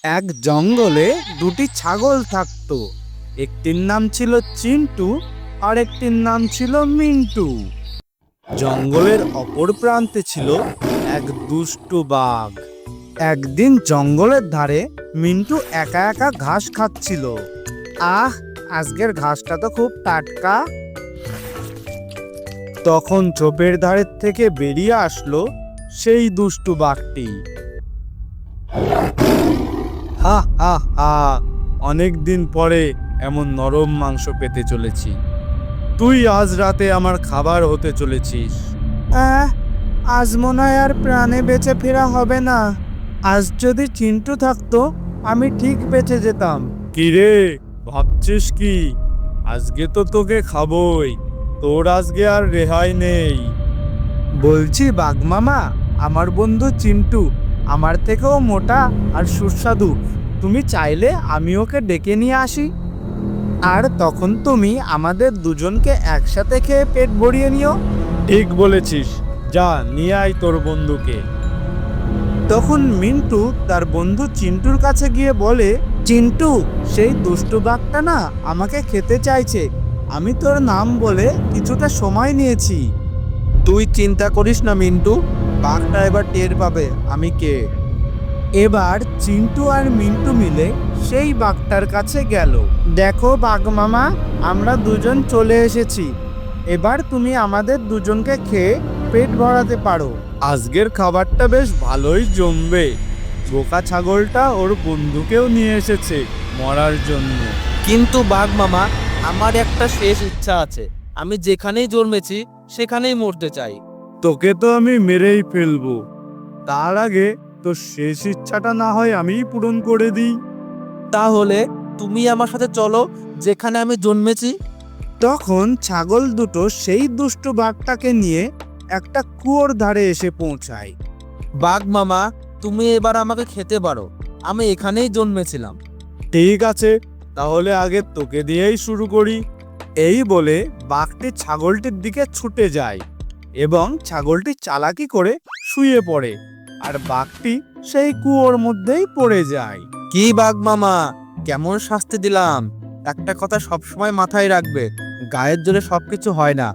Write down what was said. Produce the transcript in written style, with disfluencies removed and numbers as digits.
এক জঙ্গলে দুটি ছাগল থাকতো। একটির নাম ছিল চিন্টু আর একটির নাম ছিল মিন্টু। জঙ্গলের অপর প্রান্তে ছিল এক দুষ্টু বাঘ। একদিন জঙ্গলের ধারে মিন্টু একা একা ঘাস খাচ্ছিল। আহ, আজকের ঘাসটা তো খুব টাটকা। তখন ঝোপের ধারের থেকে বেরিয়ে আসলো সেই দুষ্টু বাঘটি। হা হা হা, অনেক দিন পরে এমন নরম মাংস পেতে চলেছি। তুই আজ রাতে আমার খাবার হতে চলেছিস। আজ মনে হয় আর প্রাণে বেঁচে ফেরা হবে না। আজ যদি চিন্টু থাকতো আমি ঠিক বেঁচে যেতাম। কি রে, ভাবছিস কি? আজকে তো তোকে খাবই। তোর আজকে আর রেহাই নেই। বলছি বাঘ মামা, আমার বন্ধু চিন্টু আমার থেকেও মোটা আর সুস্বাদু। তুমি চাইলে আমি ওকে ডেকে নিয়ে আসি, আর তখন তুমি আমাদের দুজনকে একসাথে খেয়ে পেট ভরিয়ে নিও। ঠিক বলেছিস, যা নিয়ে আয় তোর বন্ধুকে। তখন মিন্টু তার বন্ধু চিন্টুর কাছে গিয়ে বলে, চিন্টু, সেই দুষ্টু বাঘটা না আমাকে খেতে চাইছে। আমি তোর নাম বলে কিছুটা সময় নিয়েছি। তুই চিন্তা করিস না মিন্টু, বাঘটা এবার টের পাবে আমি কে। এবার চিন্টু আর মিন্টু মিলে সেই বাঘটার কাছে গেল। দেখো বাঘ মামা, আমরা দুজন চলে এসেছি। এবার তুমি আমাদের দুজনকে খেয়ে পেট ভরাতে পারো। আজকের খাবারটা বেশ ভালোই জমবে। বোকা ছাগলটা ওর বন্ধুকেও নিয়ে এসেছে মরার জন্য। কিন্তু বাঘ মামা, আমার একটা শেষ ইচ্ছা আছে। আমি যেখানেই জন্মেছি সেখানেই মরতে চাই। তোকে তো আমি মেরেই ফেলবো। তার আগে তোর শেষ ইচ্ছাটা না হয় আমিই পূরণ করে দিই। তাহলে তুমি আমার সাথে চলো যেখানে আমি জন্মেছি। তখন ছাগল দুটো সেই দুষ্টু বাঘটাকে নিয়ে একটা কুয়োর ধারে এসে পৌঁছায়। বাঘ মামা, তুমি এবার আমাকে খেতে পারো। আমি এখানেই জন্মেছিলাম। ঠিক আছে, তাহলে আগে তোকে দিয়েই শুরু করি। এই বলে বাঘটি ছাগলটির দিকে ছুটে যায় এবং ছাগলটি চালাকি করে শুয়ে পড়ে, আর বাঘটি সেই কুয়োর মধ্যেই পড়ে যায়। কি বাঘ মামা, কেমন শাস্তি দিলাম? একটা কথা সবসময় মাথায় রাখবে, গায়ের জোরে সবকিছু হয় না।